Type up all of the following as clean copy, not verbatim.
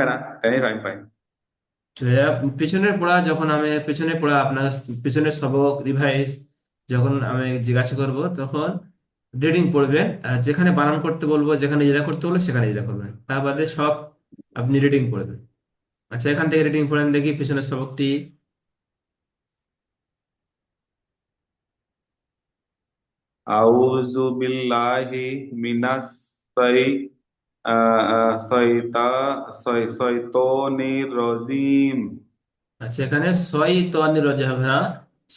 পাই না, টেনই পাই পাই। পিছনের পড়া যখন আমি পিছনে পড়া আপনার পিছনের সবক রিভাইজ যখন আমি জিজ্ঞাসা করব তখন রিডিং পড়বেন, আর যেখানে বানান করতে বলবো যেখানে ইরা করতে বলবো সেখানে ইরা করবেন, তা বাদে সব আপনি রিডিং পড়বেন। আচ্ছা, এখান থেকে রিডিং পড়েন দেখি পিছনের সবকটি। আউযু বিল্লাহি মিনাস সাই সাইতা সাইতানির রাজিম। আচ্ছা, এখানে সই তো রজা হবে না,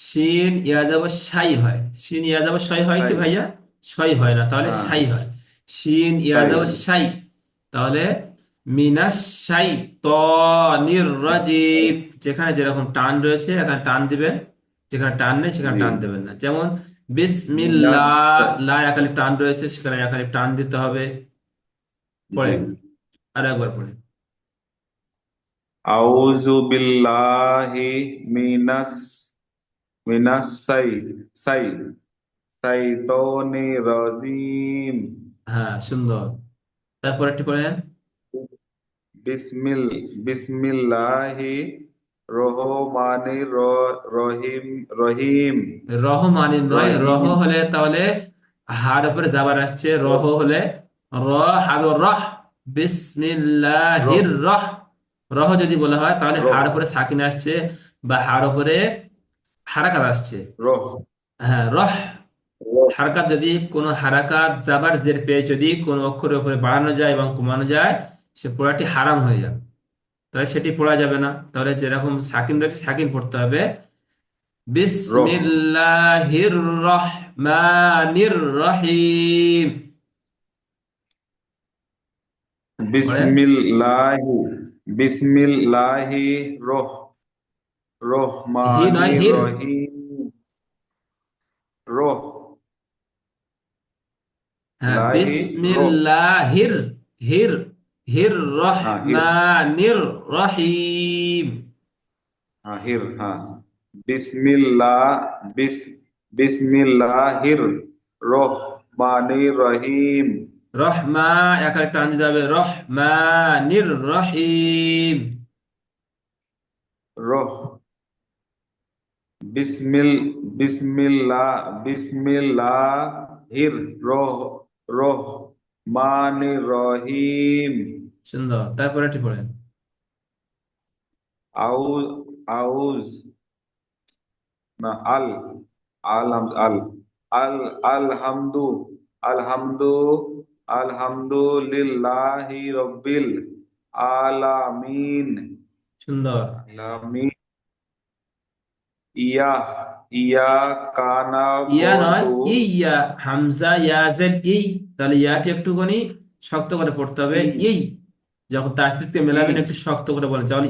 শিন ইয়া যাব সাই হয়, শিন ইয়া যাব সাই হয় কি তাই। ভাইয়া? সই হয় না, তাহলে হ্যাঁ, সাই হয়। শিন ইয়া তাই। যাব সাই, তাহলে মিনাস সাই ত রাজিব। যেখানে যেরকম টান রয়েছে এখানে টান দিবেন, যেখানে টান নেই সেখানে জি। টান দেবেন না। যেমন মিনাস বিসমিল্লাহ, লা একালিফ টান রয়েছে সেখানে একালিফ টান দিতে হবে। জি। পড়েন, আর একবার পড়েন। আউযু বিল্লাহি মিনাস মিনাস সাই সাইতানির রাজিম। হ্যাঁ, সুন্দর। তারপর একটি পড়েন। বিসমিল বিসমিল্লাহি রহমানির রহিম। রহ মানি নয়, রহ রহিম। হলে তাহলে হার উপরে যাবার আসছে, রহ হলে র, হার রহ। বিসমিল্লাহির রহ রহ, রহ যদি বলা হয় তাহলে রহ হার উপরে সাকিন আসছে বা হার উপরে হারাকাত আসছে। রহ হ্যাঁ, রহ। রহ। হারাকাত যদি কোনো হারাকাত যাবার জের পেয়ে যদি কোনো অক্ষরের উপরে বাড়ানো যায় এবং কমানো যায়, সে পড়াটি হারাম হয়ে যাবে, তাহলে সেটি পড়া যাবে না। তাহলে যেরকম সাকিন রয়েছে সাকিন পড়তে হবে। রহ বিসমিল্লাহির রহমানির রহিম। পড়েন। বিসমিল্লাহি বিসমিল্লাহি হি নয়, রহমানির হির। রহিম। রহ হ্যাঁ, লাহি রহ। বিসমিল্লাহির, হির, হির হ্যাঁ, হির। রহমানির রহিম। হ্যাঁ, হির। হ্যাঁ, বিসমিল্লাহ বিস বিসমিল্লাহির রহমানির রহিম। রহমা একার টান দিতে হবে, রহমানির রহিম। রহ বিসমিল বিসমিল্লাহির রহমানির রহিম। সুন্দর, তারপরে এটি পড়েন। আউজ আউজ না আল আল আল আল আলহামদু আলহামদু আলহামদুলিল্লাহি রব্বিল আলামিন। সুন্দর। আলামিন। ইয়া ইয়া কানা ইয়া নয়, বদু। ইয়া। হামজা ইয়াজের ই, তাহলে ইয়াকে একটুখানি শক্ত করে পড়তে হবে। ই এই যখন তাসদিদকে ই মেলাবেন একটু শক্ত করে বলেন, তাহলে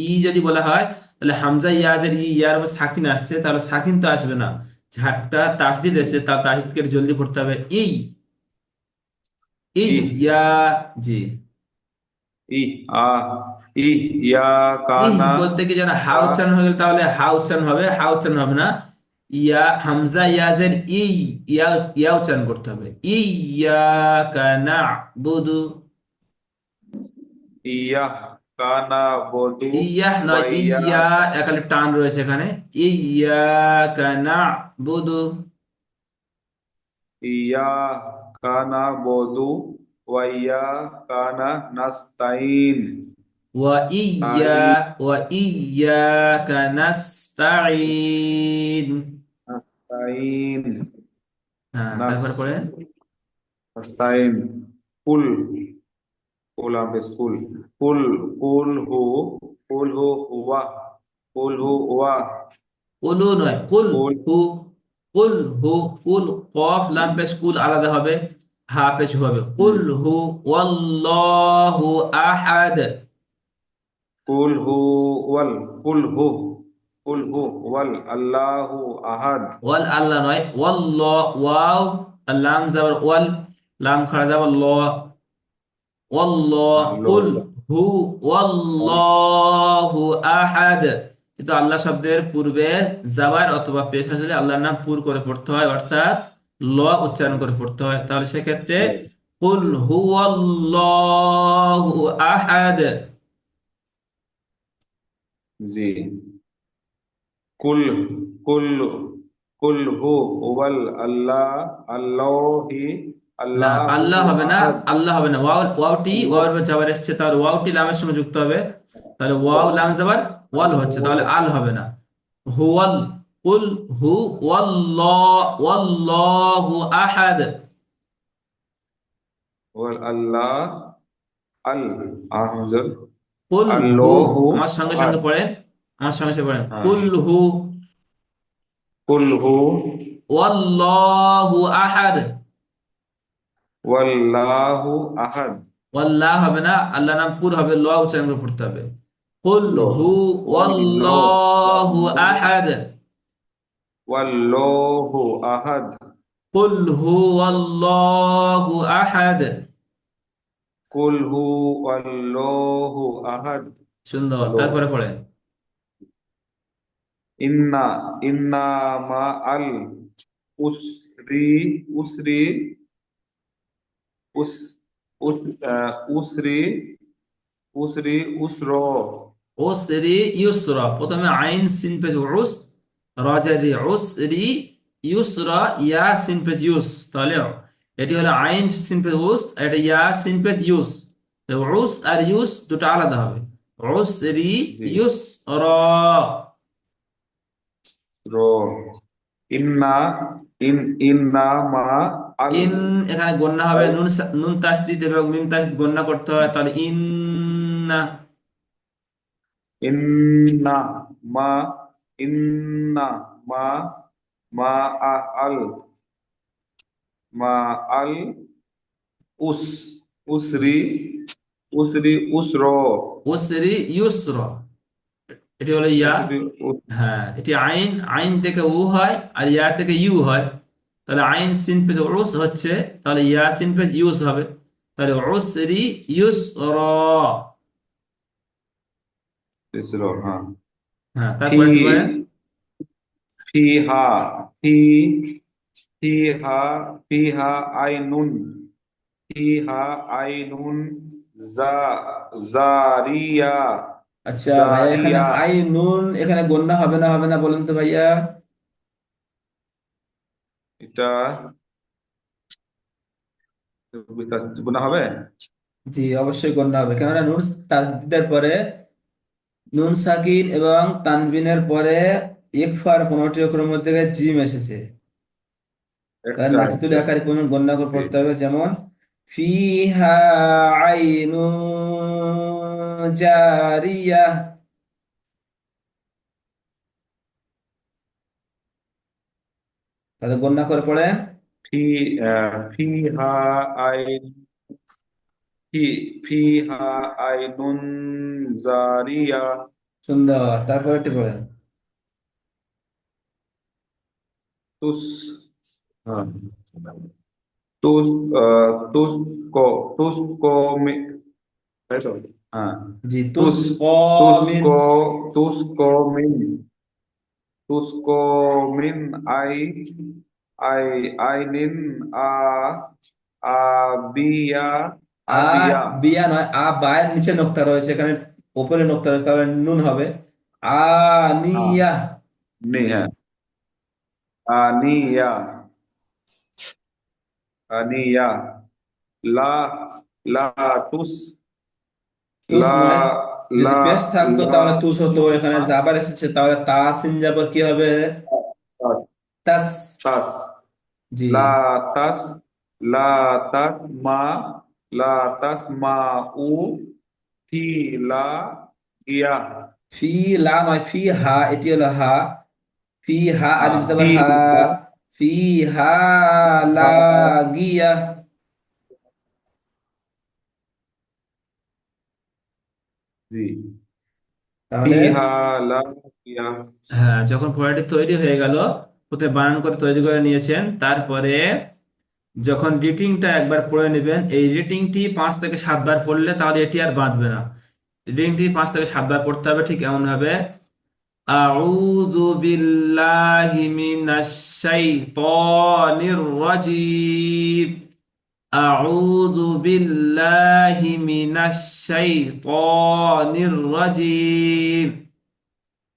ই যদি বলা হয় তাহলে হামজা ইয়াজের ই, ইয়ার উপর সাকিন আসছে তাহলে সাকিন তো আসবে না, ঝাটটা তাসদিদ এসছে তার তাসদিদকে একটু জলদি পড়তে হবে। ই, ই, ই ইয়া। জি। ই আ ই ইয়া ইহ কানা বলতে কি যেন হা উচ্চারণ হয়ে গেল, তাহলে হা উচ্চারণ হবে, হা উচ্চারণ হবে না। ইয়া, হামজা ইয়াজের ই, ইয়া, ইয়া উচ্চারণ করতে হবে। ইয়াকা না'বুদু। ইয়া কানা বদু ইয়াহ নয়, ওয়াইয়া ইয়া একালে টান রয়েছে এখানে। ইয়াকা না'বুদু। ইয়া কানা বদু ওয়াইয়া কানা নাস্তাইন। ওয়া ইয়া, তাই। ওয়া ইয়াকা নাস্তাইন। নাস্তাইন। হ্যাঁ, নাস তারপর পড়েন। নাস্তাইন। কুল কুল আমাদের স্কুল। কুল কুল হু কুল হু ওয়া কুল হু ওয়া কুলু নয়, কুল কুল হু। কুল হু, কুল কফ লাম পেশ কুল আলাদা হবে, হা পেশ হবে। কুল হুম হু ওয়াল্লাহু আহাদ। কুল হু ওয়াল কুল হু কুল হু ওয়াল আল্লাহু আহাদ। ওয়াল আল্লাহ নয়, ওয়াল্লাহ, ওয়াও আর লাম যাবার ওয়াল, লাম খাড়া যাবার ল। ওয়াল্লাহ, লো কুল হু ওয়াল্লাহু আহাদ। কিন্তু আল্লাহ শব্দের পূর্বে জাবার অথবা পেশ আসলে আল্লাহর নাম পুর করে পড়তে হয়, অর্থাৎ ল উচ্চারণ করে পড়তে হয়। তাহলে সেক্ষেত্রে কুল হুয়াল্লাহু আহাদ। জি। কুল কুল কুল হু ওয়াল আল্লাহ আল্লাহি না, আল্লাহু আল্লাহ হবে না, আহাদ। আল্লাহ হবে না, ওয়াওটি আল্লাহ ওয়াও এর যাবার এসছে, তাহলে ওয়াওটি লামের সঙ্গে যুক্ত হবে, তাহলে ওয়াও লাম যাবার ওয়াল হচ্ছে, তাহলে আল হবে না। হুয়াল, কুল হু ওয়াল্লাহু আহাদ। ওয়াল আল্লাহ আল আহমদ কুল হু, আল্লাহু আমার সঙ্গে আহাদ। সঙ্গে পড়েন, আমার সঙ্গে সঙ্গে পড়েন, হ্যাঁ। কুল হু কুল হু ওয়াল্লাহু আহাদ। ওয়াল্লাহু আহাদ। ওয়াল্লাহ হবে না, আল্লাহ নাম পুর হবে, ল উচ্চারণ করে পড়তে হবে। কুল হু ওয়াল্লাহু আহাদ। ওয়াল্লাহু আহাদ। কুল হু ওয়াল্লাহু আহাদ। কুল হু আল্লাহু আহাদ। সুন্দর, লো। তারপরে পড়েন। ইন্না ইন্না মা আল উসরি উসরি উস উস উসরি উসরি উসর। উসরি ইউসরা, প্রথমে আইন সিন পেজ উস, রাজারি উসরি ইউসরা, ইয়া সিন পেজ ইউস, তাহলে এটি হলো আইন সিন পেজ উস, এটা ইয়া সিন পেজ ইউস। তো উস আর ইউস দুটো আলাদা হবে। উসরি জি। ইউসরা। র। ইন্না ইন ইন্না মা আল ইন, এখানে গণ্য হবে, নুন তাসদিদ এবং মিম তাসদিদ গণ্য করতে হয়, তাহলে ইন্না। ইন্না মা ইন্না মা মা আল মা আল উস উসরি উসরি উসর। উসরি ইউসরা, এটি হলো ইয়া। উসরি হ্যাঁ, এটি আইন, আইন থেকে উ হয় আর ইয়া থেকে ইউ হয়, তাহলে আইন সিন পেজ উস হচ্ছে, তাহলে ইয়া সিন পেজ ইউস হবে, তাহলে উসরি ইউসরা। উসর। হ্যাঁ। হ্যাঁ, ফি তারপরে কি বলেন? ফিহা ফি ফিহা ফিহা আইনুন ফিহা আইনুন জা জারিয়া আচ্ছা ভাইয়া, এখানে জারিয়া। আই নুন, এখানে গণ্য হবে না, হবে না বলেন তো ভাইয়া? এটা গুণা হবে। জি, অবশ্যই গণ্য হবে, কেননা নুন তাসদিদের পরে নুন সাকিন এবং তানবিনের পরে ইকফার 15টি অক্ষরের মধ্যে জিম এসেছে, তার একটা নাকিতুল একটা আকারে পূর্ণ গণ্য করে পড়তে হবে, যেমন ফিহা আইনুন জারিয়াহ। তাহলে গণ্য করে পড়েন। ফি ফিহা আইন ফি ফিহা আইনুন জারিয়া। সুন্দর, তারপরে এটি পড়েন। তুস হ্যাঁ তুস তুস কো তুস কো মে তাই তো? হ্যাঁ। জি, তুস তুস তুস কমিন। কো তুস কো মিন তুস কো মিন আই আই আইনিন আ আবিয়া আ আবিয়া। বিয়া নয়, আ বায়ের নিচে নোক্তা রয়েছে, এখানে উপরে নোক্তা রয়েছে, তাহলে নুন হবে হ্যাঁ। আনিয়া। নি হ্যাঁ। আনিয়া আনিয়া। লা লা তুস তুস লা নয়, যদি লা পেশ থাকতো লা তাহলে তুস হতো, এখানে জাবার এসেছে, তাহলে তাসিন যাবার কি হবে? তাস। তাস জি। লা তাস লা তাস মা লা তাস মা উ ফি লা গিয়া। ফি লা নয়, ফি হা, এটি হলো হা। ফি হা আলিফ ফি জাবার হা। ফি হা লাগিয়া। জি। তাহলে ফিহা লা গিয়া। হ্যাঁ, যখন পড়াটি তৈরি হয়ে গেল, প্রথমে বানান করে তৈরি করে নিয়েছেন, তারপরে যখন রিডিংটা একবার পড়ে নেবেন, এই রিডিংটি 5 থেকে 7 বার পড়লে তাহলে এটি আর বাঁধবে না। রিডিংটি 5 থেকে 7 বার পড়তে হবে, ঠিক এমন ভাবে আউযু বিল্লাহি মিনাশ শাইতানির রাজিম। আউযু বিল্লাহি মিনাশ শাইতানির রাজিম।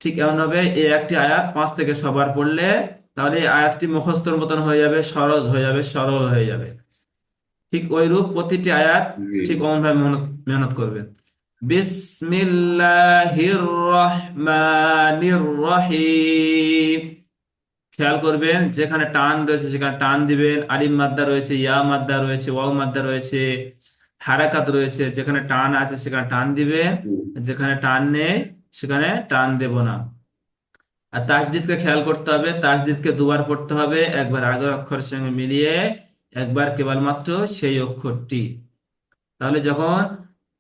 ঠিক এমন ভাবে এই একটি আয়াত 5 থেকে 6 বার পড়লে তাহলে এই আয়াতটি মুখস্থর মতন হয়ে যাবে, সহজ হয়ে যাবে, সরল হয়ে যাবে। ঠিক ওইরূপ প্রতিটি আয়াত জি ঠিক অমন ভাবে মেহনত মেহনত করবেন। বিসমিল্লাহির রহমানির রহিম। খেয়াল করবেন যেখানে টান রয়েছে সেখানে টান দিবেন, আলিম মাদ্দা রয়েছে, ইয়া মাদ্দা রয়েছে, ওয়াও মাদ্দা রয়েছে, হারাকাত রয়েছে, যেখানে টান আছে সেখানে টান দিবেন, জি যেখানে টান নেই সেখানে টান দেব না। আর তাসদিদকে খেয়াল করতে হবে, তাসদিদকে 2 বার পড়তে হবে, একবার আগের অক্ষরের সঙ্গে মিলিয়ে, একবার কেবলমাত্র সেই অক্ষরটি। তাহলে যখন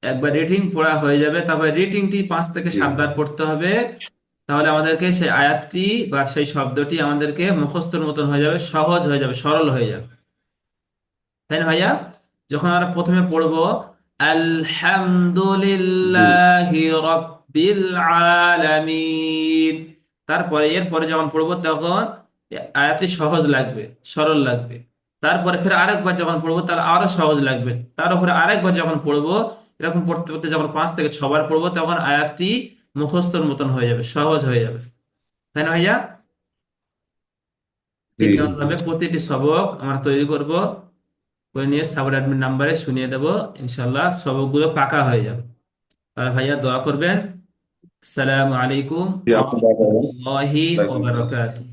একবার রিডিং পড়া হয়ে যাবে তারপরে রিডিংটি 5 থেকে 7 বার পড়তে হবে। তাহলে আমাদেরকে সেই আয়াতটি বা সেই শব্দটি আমাদেরকে মুখস্থর মতন হয়ে যাবে, সহজ হয়ে যাবে, সরল হয়ে যাবে। তাই না ভাইয়া? যখন আমরা প্রথমে পড়বো জি আলহামদুলিল্লাহি রাব্বিল আলামিন, তারপরে এরপরে যখন পড়বো তখন আয়াতটি সহজ লাগবে, সরল লাগবে। তারপরে ফের আরেকবার যখন পড়বো তাহলে আরো সহজ লাগবে, তার উপরে আরেকবার যখন পড়বো, এরকম পড়তে পড়তে যখন 5 থেকে 6 বার পড়বো তখন আয়াতটি মুখস্থর মতন হয়ে যাবে, সহজ হয়ে যাবে। তাই না ভাইয়া? জি ঠিক এমন ভাবে প্রতিটি সবক আমরা তৈরি করব, করে নিয়ে সাবার অ্যাডমিন নাম্বারে শুনিয়ে দেবো। ইনশাল্লাহ সবকগুলো পাকা হয়ে যাবে। তাহলে ভাইয়া দোয়া করবেন। আসসালামু আলাইকুম জি ওয়া আপনি রাহমাতুল্লাহি ওয়া ওয়ালাইকুম সালাম। বারাকাতুহু।